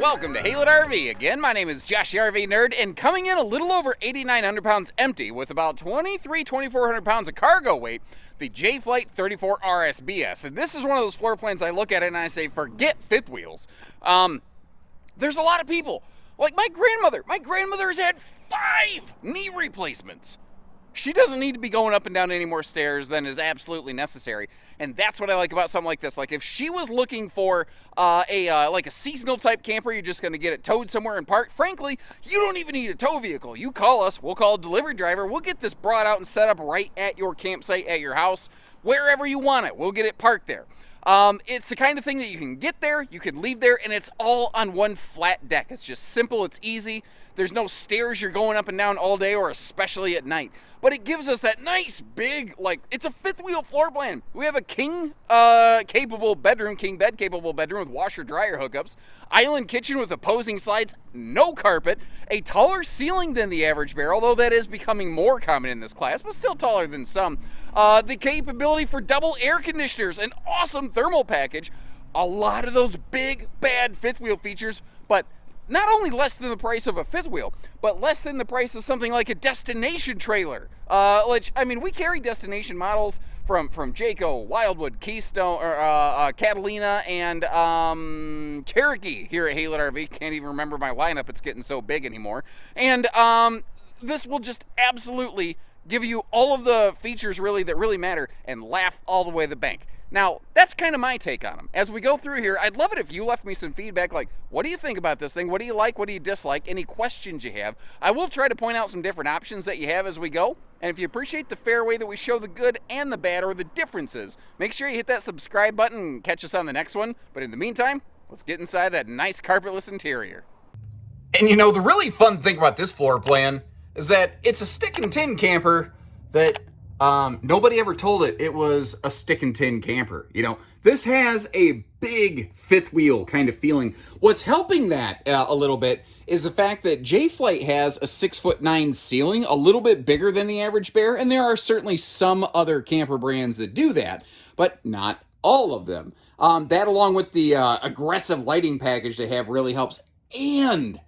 Welcome to Hail at RV. Again, my name is Josh the RV Nerd, and coming in a little over 8,900 pounds empty with about 2,400 pounds of cargo weight, the J-Flight 34 RSBS. And this is one of those floor plans I look at it and I say, forget fifth wheels. There's a lot of people, like my grandmother has had 5 knee replacements. She doesn't need to be going up and down any more stairs than is absolutely necessary. And that's what I like about something like this. Like if she was looking for a seasonal type camper, you're just going to get it towed somewhere and parked. Frankly, you don't even need a tow vehicle. You call us, we'll call a delivery driver. We'll get this brought out and set up right at your campsite, at your house, wherever you want it. We'll get it parked there. It's the kind of thing that you can get there, you can leave there, and it's all on one flat deck. It's just simple, it's easy. There's no stairs you're going up and down all day, or especially at night. But it gives us that nice big, it's a fifth wheel floor plan. We have a king bed capable bedroom with washer dryer hookups, island kitchen with opposing sides, no carpet, a taller ceiling than the average bear, although that is becoming more common in this class, but still taller than some. The capability for double air conditioners, an awesome thermal package, a lot of those big, bad fifth wheel features, but not only less than the price of a fifth wheel, but less than the price of something like a destination trailer. We carry destination models from Jayco, Wildwood, Keystone, or Catalina, and Cherokee here at Hail at RV. Can't even remember my lineup, it's getting so big anymore. And this will just absolutely give you all of the features that really matter and laugh all the way to the bank. Now, that's kind of my take on them. As we go through here, I'd love it if you left me some feedback, like, what do you think about this thing? What do you like? What do you dislike? Any questions you have? I will try to point out some different options that you have as we go. And if you appreciate the fair way that we show the good and the bad, or the differences, make sure you hit that subscribe button and catch us on the next one. But in the meantime, let's get inside that nice carpetless interior. And you know, the really fun thing about this floor plan is that it's a stick and tin camper that nobody ever told it was a stick and tin camper. You know, this has a big fifth wheel kind of feeling. What's helping that a little bit is the fact that J-Flight has a 6'9" ceiling, a little bit bigger than the average bear, and there are certainly some other camper brands that do that, but not all of them. That, along with the aggressive lighting package they have, really helps. And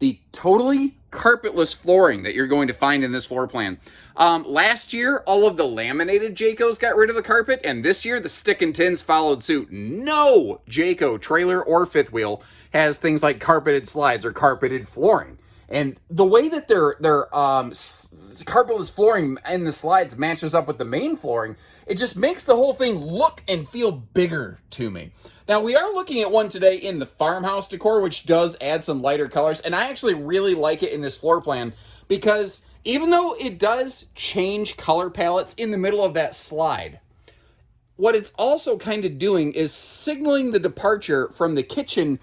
the totally carpetless flooring that you're going to find in this floor plan. Last year, all of the laminated Jaycos got rid of the carpet, and this year the stick and tins followed suit. No Jayco trailer or fifth wheel has things like carpeted slides or carpeted flooring. And the way that their carpetless flooring in the slides matches up with the main flooring, it just makes the whole thing look and feel bigger to me. Now, we are looking at one today in the farmhouse decor, which does add some lighter colors, and I actually really like it in this floor plan because even though it does change color palettes in the middle of that slide, what it's also kind of doing is signaling the departure from the kitchen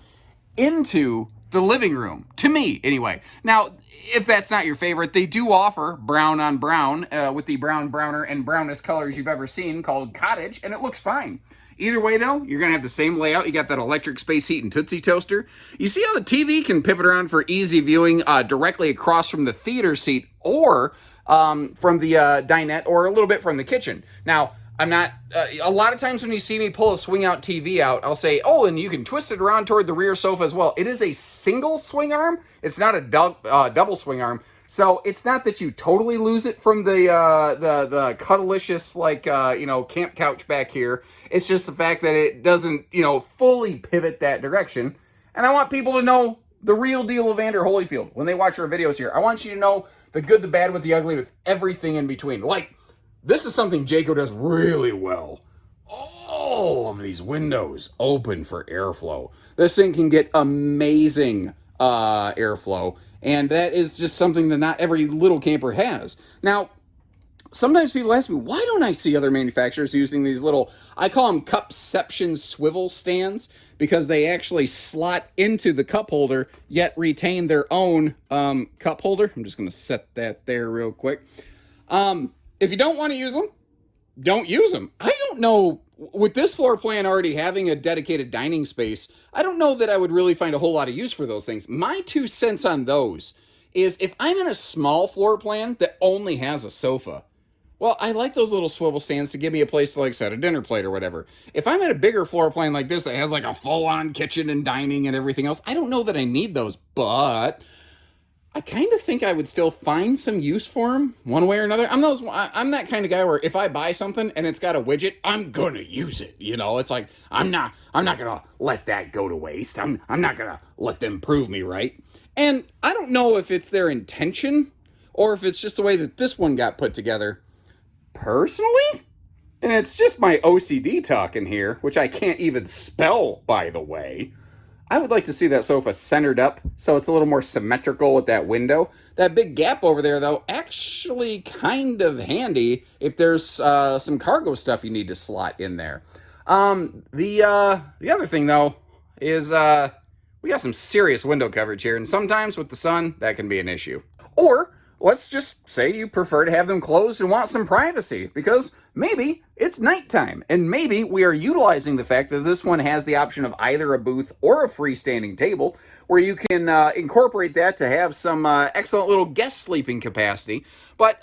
into the living room, to me anyway. Now, if that's not your favorite, they do offer brown on brown with the brown, browner, and brownest colors you've ever seen called Cottage, and it looks fine. Either way, though, you're going to have the same layout. You got that electric space heat and Tootsie Toaster. You see how the TV can pivot around for easy viewing directly across from the theater seat or from the dinette or a little bit from the kitchen. Now, I'm not, a lot of times when you see me pull a swing out TV out, I'll say, oh, and you can twist it around toward the rear sofa as well. It is a single swing arm. It's not a double swing arm. So it's not that you totally lose it from the cuddlicious, camp couch back here. It's just the fact that it doesn't, fully pivot that direction. And I want people to know the real deal of Vander Holyfield when they watch our videos here. I want you to know the good, the bad, with the ugly, with everything in between. Like, this is something Jayco does really well. All of these windows open for airflow. This thing can get amazing airflow, and that is just something that not every little camper has. Now, sometimes people ask me, why don't I see other manufacturers using these little, I call them cupception swivel stands, because they actually slot into the cup holder, yet retain their own cup holder. I'm just going to set that there real quick. If you don't want to use them, don't use them. I don't know, with this floor plan already having a dedicated dining space, I don't know that I would really find a whole lot of use for those things. My 2 cents on those is if I'm in a small floor plan that only has a sofa, Well, I like those little swivel stands to give me a place to like set a dinner plate or whatever. If I'm at a bigger floor plan like this that has like a full-on kitchen and dining and everything else, I don't know that I need those, but I kind of think I would still find some use for them one way or another. I'm that kind of guy where if I buy something and it's got a widget, I'm gonna use it. You know, it's like I'm not gonna let that go to waste. I'm not gonna let them prove me right. And I don't know if it's their intention or if it's just the way that this one got put together. Personally, and it's just my OCD talking here, which I can't even spell, by the way, I would like to see that sofa centered up so it's a little more symmetrical with that window. That big gap over there, though, actually kind of handy if there's some cargo stuff you need to slot in there. The other thing, though, is we got some serious window coverage here, and sometimes with the sun, that can be an issue. Or let's just say you prefer to have them closed and want some privacy, because maybe it's nighttime, and maybe we are utilizing the fact that this one has the option of either a booth or a freestanding table, where you can incorporate that to have some excellent little guest sleeping capacity. But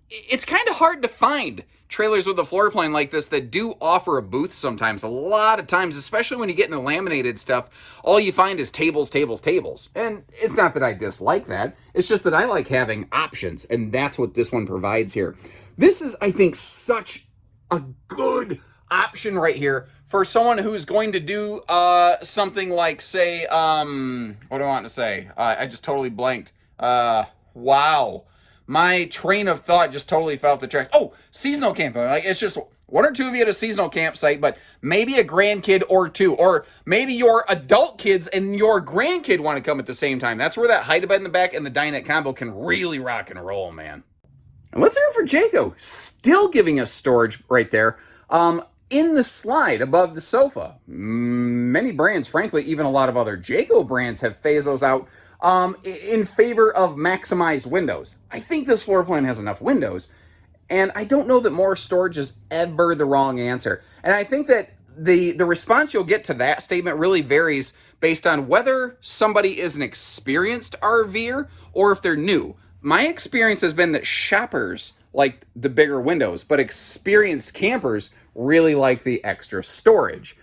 it's kind of hard to find trailers with a floor plan like this that do offer a booth sometimes. A lot of times, especially when you get into laminated stuff, all you find is tables, tables, tables. And it's not that I dislike that. It's just that I like having options, and that's what this one provides here. This is, I think, such a good option right here for someone who's going to do something like, say, what do I want to say? I just totally blanked. Wow. My train of thought just totally fell off the tracks. Oh, seasonal camping. Like, it's just one or two of you at a seasonal campsite, but maybe a grandkid or two, or maybe your adult kids and your grandkid want to come at the same time. That's where that hide-a-bed in the back and the dinette combo can really rock and roll, man. And let's hear it for Jayco, still giving us storage right there. In the slide above the sofa. Many brands, frankly, even a lot of other Jayco brands have phased those out in favor of maximized windows. I think this floor plan has enough windows, and I don't know that more storage is ever the wrong answer. And I think that the response you'll get to that statement really varies based on whether somebody is an experienced RVer or if they're new. My experience has been that shoppers like the bigger windows, but experienced campers really like the extra storage.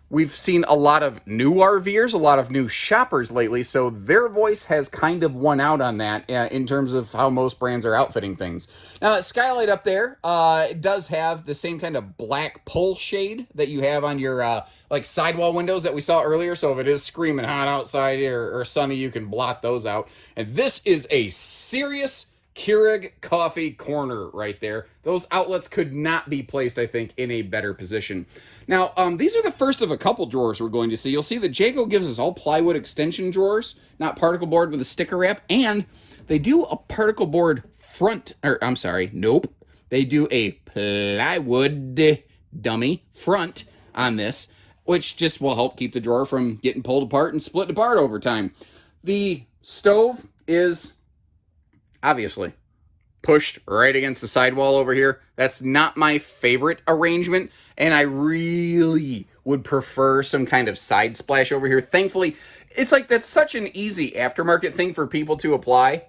We've seen a lot of new RVers, a lot of new shoppers lately, so their voice has kind of won out on that in terms of how most brands are outfitting things. Now, that skylight up there, it does have the same kind of black pull shade that you have on your like sidewall windows that we saw earlier, so if it is screaming hot outside or sunny, you can blot those out. And this is a serious Keurig coffee corner right there. Those outlets could not be placed, I think, in a better position. Now, these are the first of a couple drawers we're going to see. You'll see that Jayco gives us all plywood extension drawers, not particle board with a sticker wrap, and they do a particle board front, or I'm sorry, nope. They do a plywood dummy front on this, which just will help keep the drawer from getting pulled apart and split apart over time. The stove is obviously pushed right against the sidewall over here. That's not my favorite arrangement, and I really would prefer some kind of side splash over here. Thankfully, it's like that's such an easy aftermarket thing for people to apply.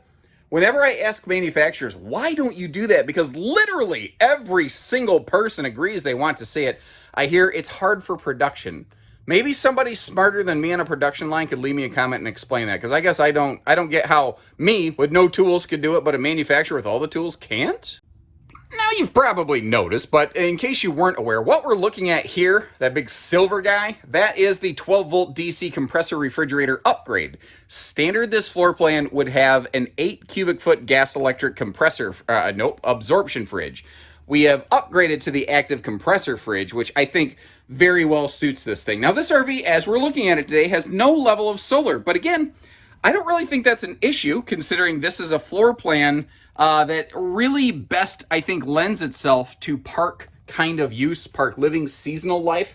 Whenever I ask manufacturers, why don't you do that? Because literally every single person agrees they want to see it. I hear it's hard for production. Maybe somebody smarter than me on a production line could leave me a comment and explain that, because I guess I don't get how me with no tools could do it, but a manufacturer with all the tools can't. Now you've probably noticed, but in case you weren't aware, what we're looking at here, that big silver guy, that is the 12-volt DC compressor refrigerator upgrade. Standard, this floor plan would have an 8 cubic foot gas electric compressor, absorption fridge. We have upgraded to the active compressor fridge, which I think very well suits this thing. Now, this RV, as we're looking at it today, has no level of solar. But again, I don't really think that's an issue, considering this is a floor plan that really best, I think, lends itself to park kind of use, park living, seasonal life.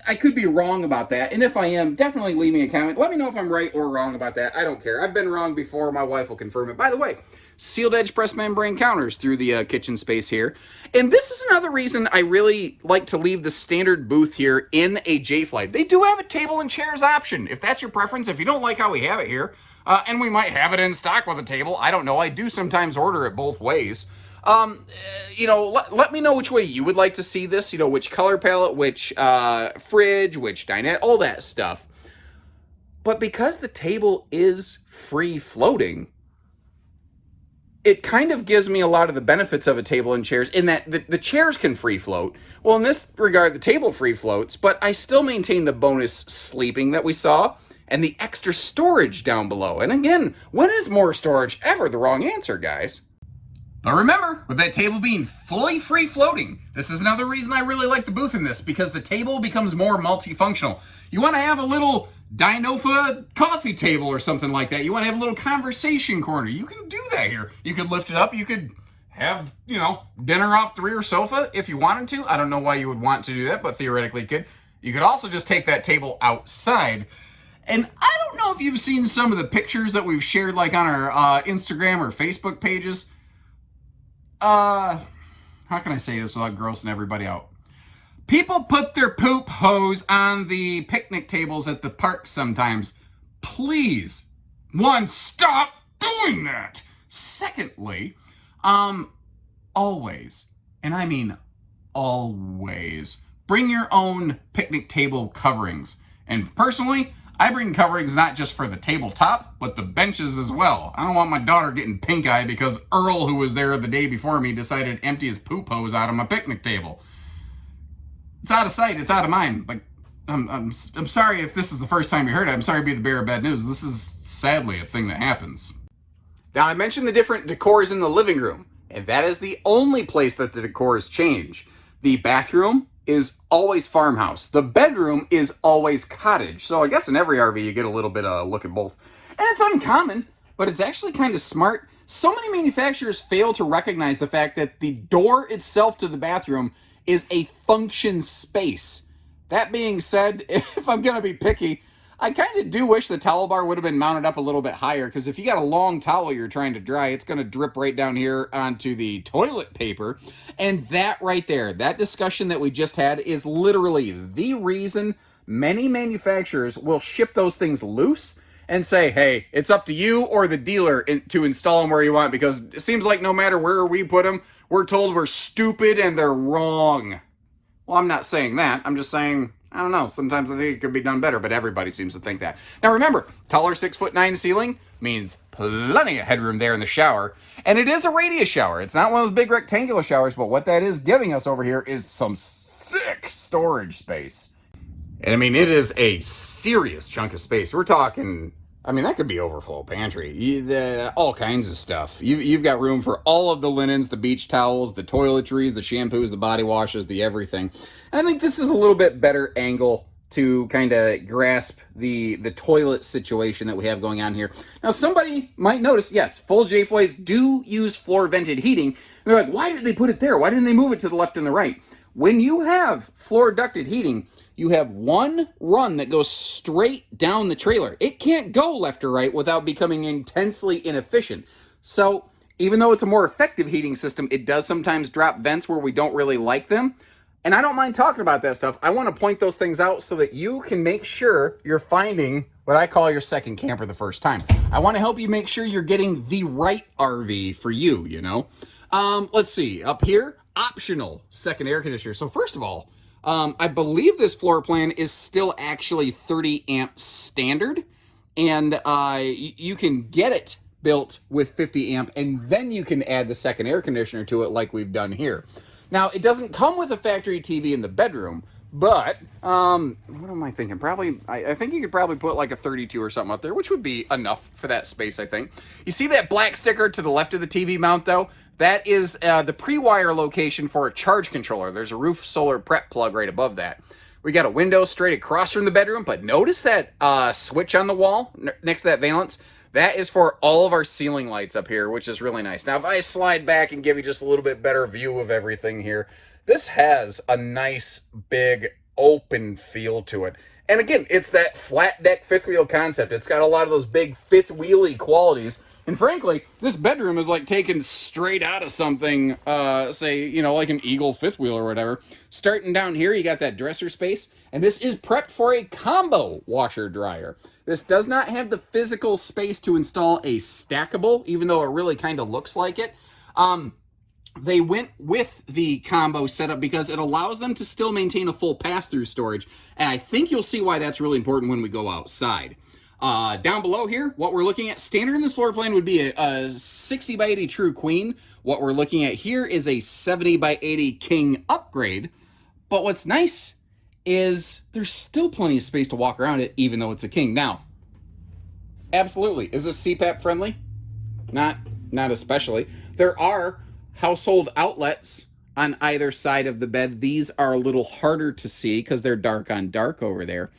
I could be wrong about that, and if I am, definitely leave me a comment. Let me know if I'm right or wrong about that. I don't care. I've been wrong before. My wife will confirm it. By the way, sealed edge press membrane counters through the kitchen space here. And this is another reason I really like to leave the standard booth here in a J-Flight. They do have a table and chairs option, if that's your preference. If you don't like how we have it here, and we might have it in stock with a table, I don't know. I do sometimes order it both ways. Let me know which way you would like to see this, which color palette, which fridge, which dinette, all that stuff. But because the table is free floating, it kind of gives me a lot of the benefits of a table and chairs in that the chairs can free float. Well, in this regard, the table free floats, but I still maintain the bonus sleeping that we saw and the extra storage down below. And again, when is more storage ever the wrong answer, guys? But remember, with that table being fully free floating, this is another reason I really like the booth in this, because the table becomes more multifunctional. You want to have a little Dinofa coffee table or something like that. You want to have a little conversation corner. You can do that here. You could lift it up. You could have, dinner off the rear sofa if you wanted to. I don't know why you would want to do that, but theoretically you could. You could also just take that table outside. And I don't know if you've seen some of the pictures that we've shared like on our Instagram or Facebook pages. How can I say this without grossing everybody out? People put their poop hose on the picnic tables at the park sometimes. Please, one, stop doing that. Secondly, always, and I mean always, bring your own picnic table coverings. And personally, I bring coverings not just for the tabletop, but the benches as well. I don't want my daughter getting pink eye because Earl, who was there the day before me, decided to empty his poop hose out of my picnic table. It's out of sight, it's out of mind. Like, I'm sorry if this is the first time you heard it. I'm sorry to be the bearer of bad news. This is sadly a thing that happens. Now, I mentioned the different decors in the living room, and that is the only place that the decors change. The bathroom is always farmhouse. The bedroom is always cottage. So I guess in every RV you get a little bit of a look at both. And it's uncommon, but it's actually kind of smart. So many manufacturers fail to recognize the fact that the door itself to the bathroom is a function space. That being said, if I'm going to be picky, I kind of do wish the towel bar would have been mounted up a little bit higher, because if you got a long towel you're trying to dry, it's going to drip right down here onto the toilet paper. And that right there, that discussion that we just had, is literally the reason many manufacturers will ship those things loose and say, hey, it's up to you or the dealer to install them where you want, because it seems like no matter where we put them, we're told we're stupid and they're wrong. Well, I'm not saying that. I'm just saying, I don't know. Sometimes I think it could be done better, but everybody seems to think that. Now remember, taller 6'9" ceiling means plenty of headroom there in the shower. And it is a radius shower. It's not one of those big rectangular showers, but what that is giving us over here is some sick storage space. And I mean, it is a serious chunk of space. We're talking, that could be overflow pantry. All kinds of stuff. You've got room for all of the linens, the beach towels, the toiletries, the shampoos, the body washes, the everything. And I think this is a little bit better angle to kind of grasp the toilet situation that we have going on here. Now, somebody might notice, yes, full J-Flights do use floor vented heating. They're like, why did they put it there? Why didn't they move it to the left and the right? When you have floor ducted heating, you have one run that goes straight down the trailer. It can't go left or right without becoming intensely inefficient. So even though it's a more effective heating system, it does sometimes drop vents where we don't really like them. And I don't mind talking about that stuff. I want to point those things out so that you can make sure you're finding what I call your second camper the first time. I want to help you make sure you're getting the right RV for you, Let's see. Up here, optional second air conditioner. So first of all, I believe this floor plan is still actually 30 amp standard, and you can get it built with 50 amp, and then you can add the second air conditioner to it like we've done here. Now, it doesn't come with a factory TV in the bedroom, but what am I thinking? Probably, I think you could probably put like a 32 or something up there, which would be enough for that space, I think. You see that black sticker to the left of the TV mount, though? That is the pre-wire location for a charge controller. There's a roof solar prep plug right above that. We got a window straight across from the bedroom, but notice that switch on the wall next to that valance. That is for all of our ceiling lights up here, which is really nice. Now, if I slide back and give you just a little bit better view of everything here, this has a nice big open feel to it. And again, it's that flat deck fifth wheel concept. It's got a lot of those big fifth wheelie qualities. And frankly, this bedroom is like taken straight out of something, say, you know, like an Eagle fifth wheel or whatever. Starting down here, you got that dresser space. And this is prepped for a combo washer dryer. This does not have the physical space to install a stackable, even though it really kind of looks like it. They went with the combo setup because it allows them to still maintain a full pass-through storage, and I think you'll see why that's really important when we go outside. Down below here, what we're looking at, standard in this floor plan would be a 60 by 80 true queen. What we're looking at here is a 70 by 80 king upgrade, but what's nice is there's still plenty of space to walk around it, even though it's a king. Now, absolutely, is this CPAP friendly? Not especially. There are household outlets on either side of the bed. These are a little harder to see because they're dark on dark over there.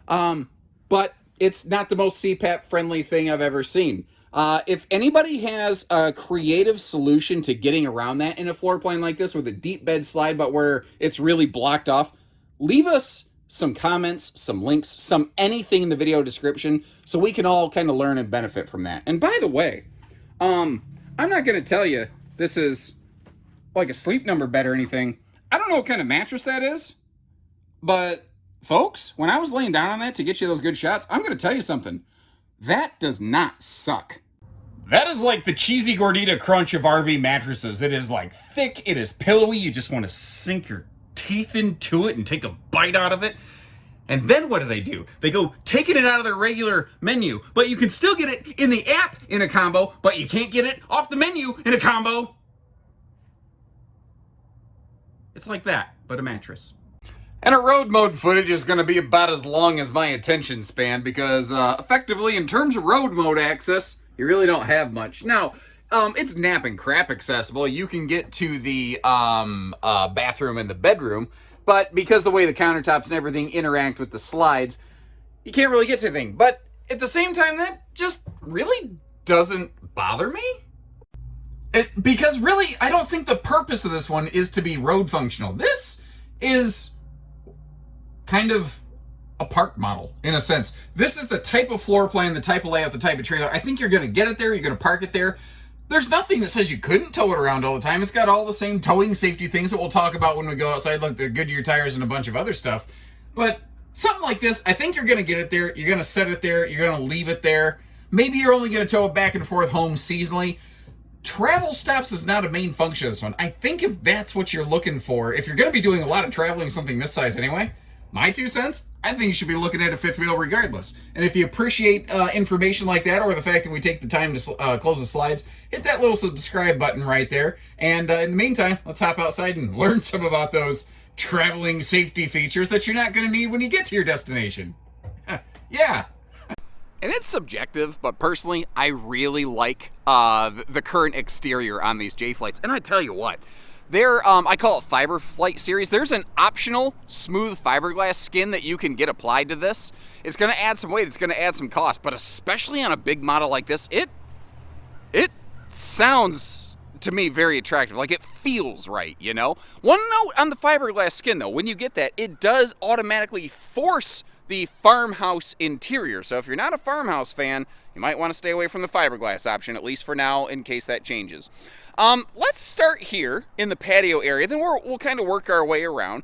But it's not the most CPAP friendly thing I've ever seen. If anybody has a creative solution to getting around that in a floor plan like this with a deep bed slide, but where it's really blocked off, leave us some comments, some links, some anything in the video description so we can all kind of learn and benefit from that. And by the way, I'm not going to tell you this is like a sleep number bed or anything. I don't know what kind of mattress that is, but folks, when I was laying down on that to get you those good shots, I'm going to tell you something. That does not suck. That is like the cheesy gordita crunch of RV mattresses. It is like thick, it is pillowy, you just want to sink your teeth into it and take a bite out of it. And then what do? They go taking it out of their regular menu, but you can still get it in the app in a combo, but you can't get it off the menu in a combo. It's like that, but a mattress. And our road mode footage is going to be about as long as my attention span because effectively, in terms of road mode access, you really don't have much. Now, it's nap and crap accessible. You can get to the bathroom and the bedroom, but because the way the countertops and everything interact with the slides, you can't really get to anything. But at the same time, that just really doesn't bother me. Because really, I don't think the purpose of this one is to be road functional. This is kind of a park model, in a sense. This is the type of floor plan, the type of layout, the type of trailer. I think you're going to get it there, you're going to park it there. There's nothing that says you couldn't tow it around all the time. It's got all the same towing safety things that we'll talk about when we go outside, like the Goodyear tires and a bunch of other stuff. But something like this, I think you're going to get it there, you're going to set it there, you're going to leave it there. Maybe you're only going to tow it back and forth home seasonally. Travel stops is not a main function of this one. I think if that's what you're looking for, if you're going to be doing a lot of traveling something this size anyway, my 2 cents, I think you should be looking at a fifth wheel regardless. And if you appreciate information like that, or the fact that we take the time to close the slides, hit that little subscribe button right there. And in the meantime, let's hop outside and learn some about those traveling safety features that you're not going to need when you get to your destination. Yeah. And it's subjective, but personally, I really like the current exterior on these J-Flights. And I tell you what, they're, I call it Fiber Flight series. There's an optional smooth fiberglass skin that you can get applied to this. It's going to add some weight, it's going to add some cost, but especially on a big model like this, it sounds to me very attractive. Like, it feels right, you know? One note on the fiberglass skin, though, when you get that, it does automatically force the farmhouse interior. So if you're not a farmhouse fan, you might want to stay away from the fiberglass option, at least for now, in case that changes. Let's start here in the patio area, then we'll kind of work our way around.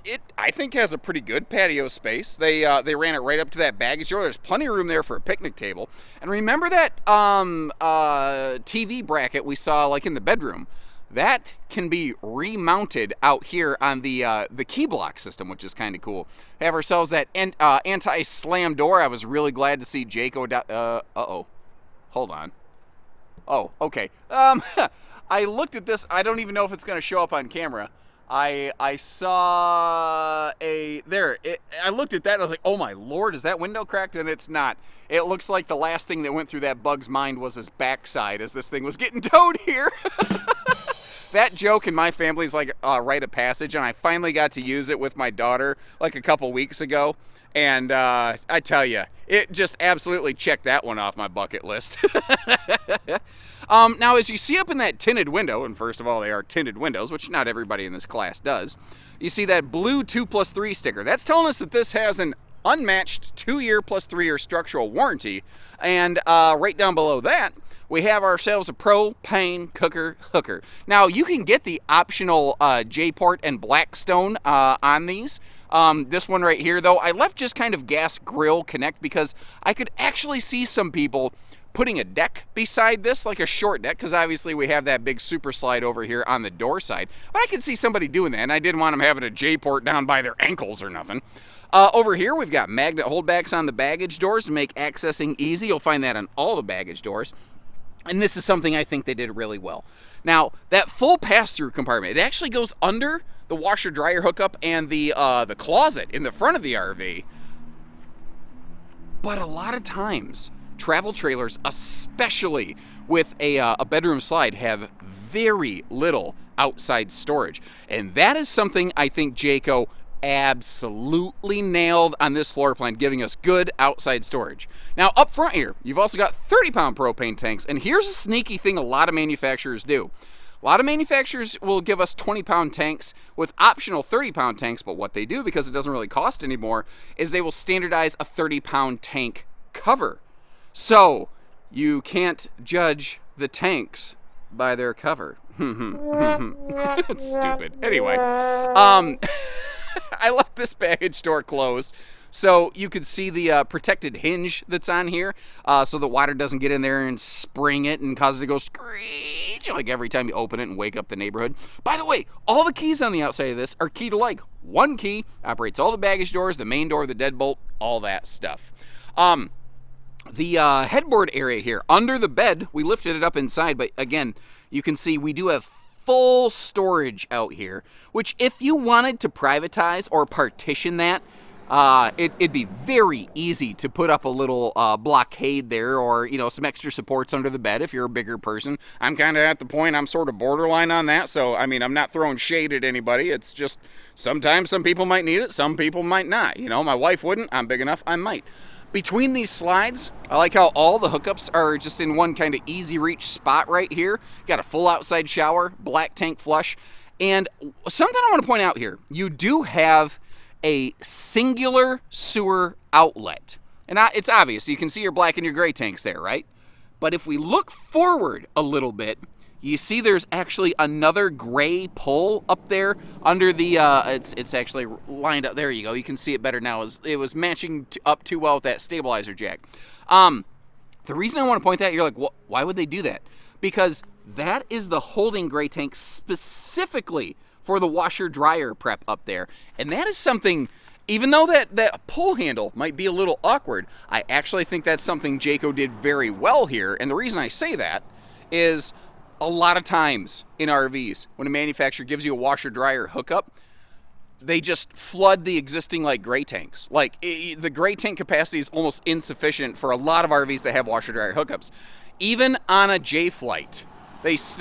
It, I think, has a pretty good patio space. They ran it right up to that baggage door. There's plenty of room there for a picnic table. And remember that TV bracket we saw like in the bedroom? That can be remounted out here on the key block system, which is kind of cool. Have ourselves that anti-slam door. I was really glad to see Jayco. Hold on. Oh, okay. I looked at this. I don't even know if it's going to show up on camera. I saw I looked at that and I was like, oh my Lord, is that window cracked? And it's not. It looks like the last thing that went through that bug's mind was his backside as this thing was getting towed here. That joke in my family is like a rite of passage, and I finally got to use it with my daughter like a couple weeks ago. And I tell you, it just absolutely checked that one off my bucket list. Now, as you see up in that tinted window, and first of all, they are tinted windows, which not everybody in this class does, you see that blue 2+3 sticker. That's telling us that this has an unmatched 2-year plus 3-year structural warranty. And right down below that, we have ourselves a propane cooker hooker. Now, you can get the optional J-port and Blackstone on these. This one right here, though, I left just kind of gas grill connect because I could actually see some people putting a deck beside this, like a short deck, because obviously we have that big super slide over here on the door side. But I could see somebody doing that, and I didn't want them having a J-port down by their ankles or nothing. Over here, we've got magnet holdbacks on the baggage doors to make accessing easy. You'll find that on all the baggage doors. And this is something I think they did really well. Now, that full pass-through compartment, it actually goes under the washer-dryer hookup and the closet in the front of the RV. But a lot of times, travel trailers, especially with a bedroom slide, have very little outside storage. And that is something I think Jayco absolutely nailed on this floor plan, giving us good outside storage. Now, up front here, you've also got 30-pound propane tanks, and here's a sneaky thing a lot of manufacturers do. A lot of manufacturers will give us 20-pound tanks with optional 30-pound tanks, but what they do, because it doesn't really cost anymore, is they will standardize a 30-pound tank cover. So, you can't judge the tanks by their cover. It's stupid. Anyway, I left this baggage door closed so you could see the protected hinge that's on here, so the water doesn't get in there and spring it and cause it to go screech like every time you open it and wake up the neighborhood. By the way, all the keys on the outside of this are key to like. One key operates all the baggage doors, the main door, the deadbolt, all that stuff. The headboard area here, under the bed, we lifted it up inside, but again, you can see we do have full storage out here, which if you wanted to privatize or partition that, it'd be very easy to put up a little blockade there, or, you know, some extra supports under the bed if you're a bigger person. I'm kind of at the point, I'm sort of borderline on that, so, I mean, I'm not throwing shade at anybody. It's just sometimes some people might need it, some people might not. You know, my wife wouldn't. I'm big enough, I might. Between these slides, I like how all the hookups are just in one kind of easy reach spot right here. Got a full outside shower, black tank flush, and something I want to point out here. You do have a singular sewer outlet. And it's obvious. You can see your black and your gray tanks there, right? But if we look forward a little bit, you see there's actually another gray pole up there under the, it's actually lined up. There you go. You can see it better now. It was matching up too well with that stabilizer jack. The reason I want to point that, you're like, why would they do that? Because that is the holding gray tank specifically for the washer-dryer prep up there. And that is something, even though that pull handle might be a little awkward, I actually think that's something Jayco did very well here. And the reason I say that is a lot of times in RVs, when a manufacturer gives you a washer-dryer hookup, they just flood the existing like gray tanks. Like the gray tank capacity is almost insufficient for a lot of RVs that have washer-dryer hookups. Even on a J-Flight,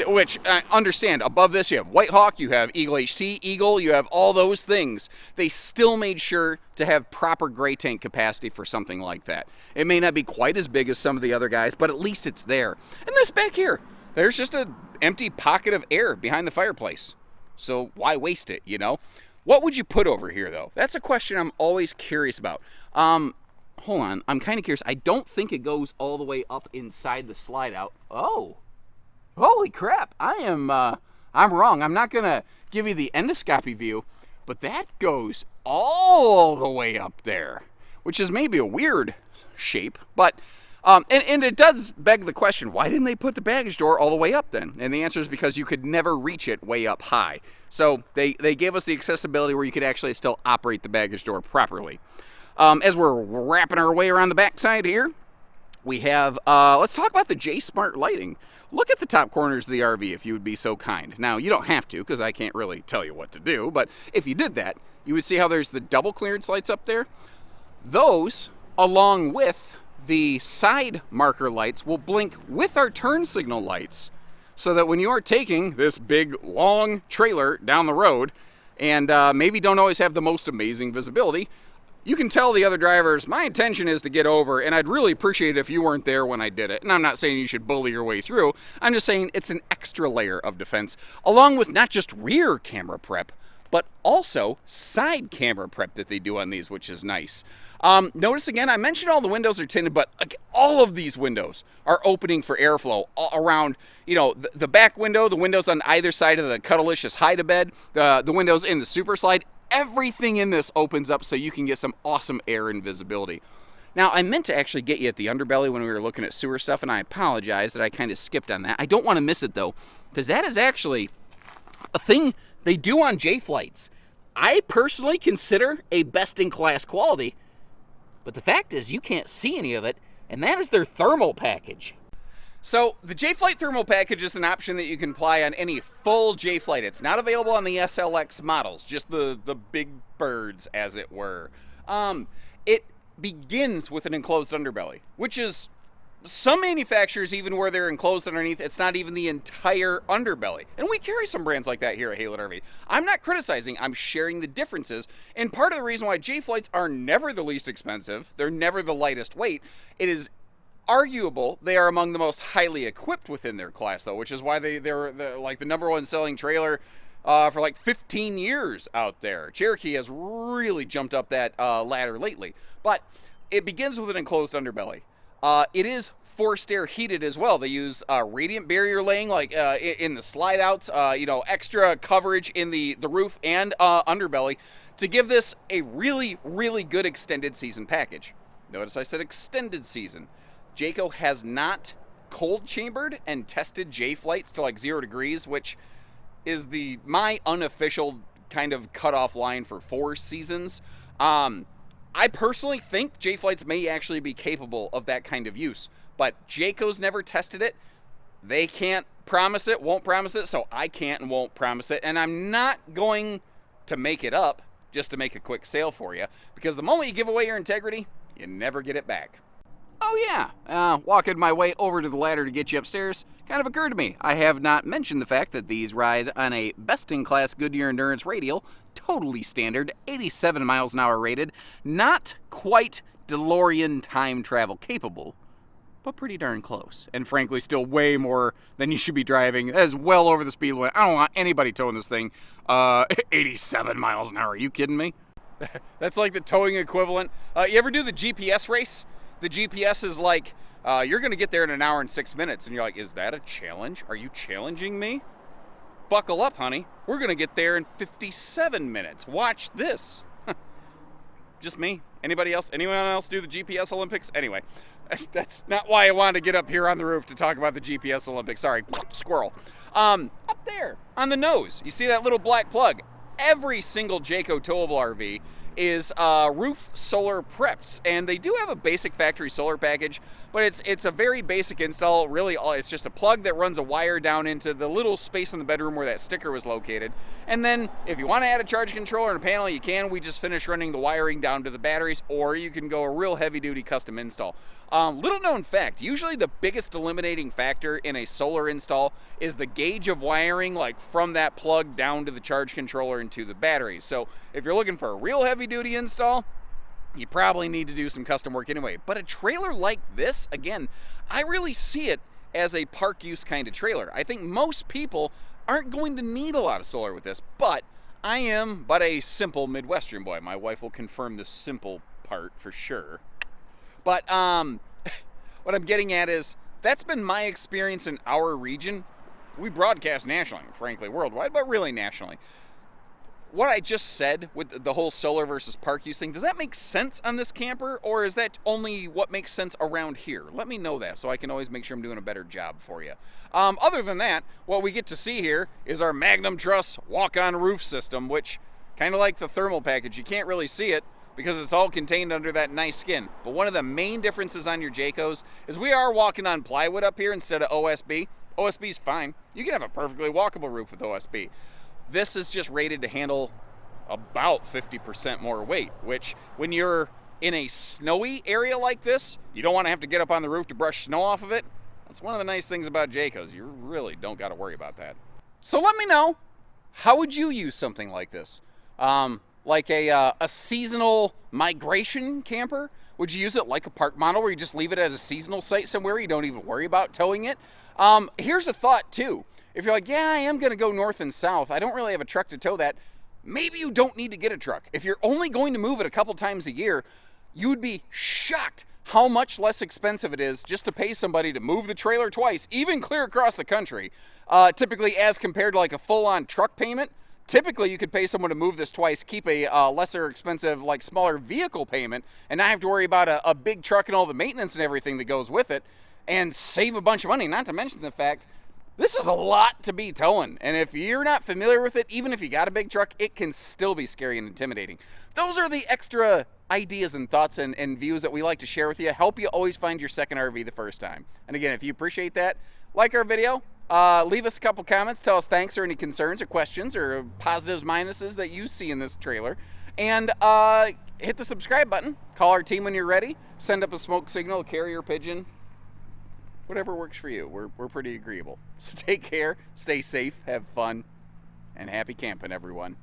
which understand, above this you have White Hawk, you have Eagle HT, Eagle, you have all those things. They still made sure to have proper gray tank capacity for something like that. It may not be quite as big as some of the other guys, but at least it's there. And this back here, there's just an empty pocket of air behind the fireplace. So why waste it, you know? What would you put over here, though? That's a question I'm always curious about. Hold on, I'm kind of curious. I don't think it goes all the way up inside the slide out. Oh, holy crap. I'm wrong. I'm not gonna give you the endoscopy view, but that goes all the way up there, which is maybe a weird shape, but and it does beg the question, why didn't they put the baggage door all the way up then? And the answer is because you could never reach it way up high. So they gave us the accessibility where you could actually still operate the baggage door properly. As we're wrapping our way around the backside here, we have, let's talk about the J-Smart lighting. Look at the top corners of the RV if you would be so kind. Now, you don't have to, because I can't really tell you what to do, but if you did that, you would see how there's the double clearance lights up there. Those, along with the side marker lights, will blink with our turn signal lights, so that when you are taking this big, long trailer down the road, and maybe don't always have the most amazing visibility, you can tell the other drivers, my intention is to get over, and I'd really appreciate it if you weren't there when I did it. And I'm not saying you should bully your way through. I'm just saying it's an extra layer of defense, along with not just rear camera prep, but also side camera prep that they do on these, which is nice. Notice again, I mentioned all the windows are tinted, but all of these windows are opening for airflow around, the back window, the windows on either side of the Cuddalicious hide-a-bed, the windows in the Super Slide. Everything in this opens up so you can get some awesome air and visibility. Now, I meant to actually get you at the underbelly when we were looking at sewer stuff, and I apologize that I kind of skipped on that. I don't want to miss it, though, because that is actually a thing they do on J-Flights. I personally consider a best-in-class quality, but the fact is you can't see any of it, and that is their thermal package. So the J-Flight thermal package is an option that you can apply on any full J-Flight. It's not available on the SLX models, just the big birds, as it were. It begins with an enclosed underbelly, which is some manufacturers, even where they're enclosed underneath, it's not even the entire underbelly. And we carry some brands like that here at Haylett RV. I'm not criticizing, I'm sharing the differences. And part of the reason why J-Flights are never the least expensive, they're never the lightest weight, it is arguable they are among the most highly equipped within their class, though, which is why they're like the number one selling trailer for like 15 years out there. Cherokee has really jumped up that ladder lately. But it begins with an enclosed underbelly. It is forced air heated as well. They use radiant barrier laying like in the slide outs, extra coverage in the roof and underbelly to give this a really, really good extended season package. Notice I said extended season. Jayco has not cold chambered and tested J-Flights to like 0 degrees, which is my unofficial kind of cutoff line for 4 seasons. I personally think J-Flights may actually be capable of that kind of use, but Jayco's never tested it. They can't promise it, won't promise it, so I can't and won't promise it, and I'm not going to make it up just to make a quick sale for you, because the moment you give away your integrity, you never get it back. Oh yeah, walking my way over to the ladder to get you upstairs, kind of occurred to me. I have not mentioned the fact that these ride on a best-in-class Goodyear Endurance radial, totally standard, 87 miles an hour rated, not quite DeLorean time travel capable, but pretty darn close. And frankly, still way more than you should be driving. That is well over the speed limit. I don't want anybody towing this thing 87 miles an hour. Are you kidding me? That's like the towing equivalent. You ever do the GPS race? The GPS is like, you're going to get there in 1 hour and 6 minutes. And you're like, is that a challenge? Are you challenging me? Buckle up, honey. We're going to get there in 57 minutes. Watch this. Just me? Anybody else? Anyone else do the GPS Olympics? Anyway, that's not why I wanted to get up here on the roof to talk about the GPS Olympics. Sorry, squirrel. Up there on the nose, you see that little black plug? Every single Jayco towable RV is roof solar preps, and they do have a basic factory solar package, but it's a very basic install. Really, it's just a plug that runs a wire down into the little space in the bedroom where that sticker was located. And then if you want to add a charge controller and a panel, you can. We just finished running the wiring down to the batteries, or you can go a real heavy-duty custom install. Little known fact, usually the biggest eliminating factor in a solar install is the gauge of wiring, like from that plug down to the charge controller and to the batteries. So if you're looking for a real heavy-duty install, you probably need to do some custom work anyway. But a trailer like this, again, I really see it as a park use kind of trailer. I think most people aren't going to need a lot of solar with this, but I am but a simple Midwestern boy. My wife will confirm the simple part for sure. But what I'm getting at is that's been my experience in our region. We broadcast nationally, frankly, worldwide, but really nationally. What I just said with the whole solar versus park use thing, does that make sense on this camper, or is that only what makes sense around here? Let me know that so I can always make sure I'm doing a better job for you. Other than that, what we get to see here is our Magnum Truss walk-on roof system, which, kind of like the thermal package, you can't really see it because it's all contained under that nice skin. But one of the main differences on your Jaycos is we are walking on plywood up here instead of OSB. OSB is fine. You can have a perfectly walkable roof with OSB. This is just rated to handle about 50% more weight, which when you're in a snowy area like this, you don't want to have to get up on the roof to brush snow off of it. That's one of the nice things about Jaycos. You really don't got to worry about that. So let me know, how would you use something like this? like a seasonal migration camper? Would you use it like a park model where you just leave it as a seasonal site somewhere, you don't even worry about towing it? Here's a thought too. If you're like, yeah, I am going to go north and south, I don't really have a truck to tow that, maybe you don't need to get a truck. If you're only going to move it a couple times a year, you would be shocked how much less expensive it is just to pay somebody to move the trailer twice, even clear across the country. Typically, as compared to like a full-on truck payment, typically you could pay someone to move this twice, keep a lesser expensive, like smaller vehicle payment, and not have to worry about a big truck and all the maintenance and everything that goes with it, and save a bunch of money. Not to mention the fact, this is a lot to be towing, and if you're not familiar with it, even if you got a big truck, it can still be scary and intimidating. Those are the extra ideas and thoughts and views that we like to share with you. Help you always find your second RV the first time. And again, if you appreciate that, like our video, leave us a couple comments, tell us thanks or any concerns or questions or positives, minuses that you see in this trailer, and hit the subscribe button. Call our team when you're ready. Send up a smoke signal, a carrier pigeon, whatever works for you. We're pretty agreeable. So take care, stay safe, have fun, and happy camping, everyone.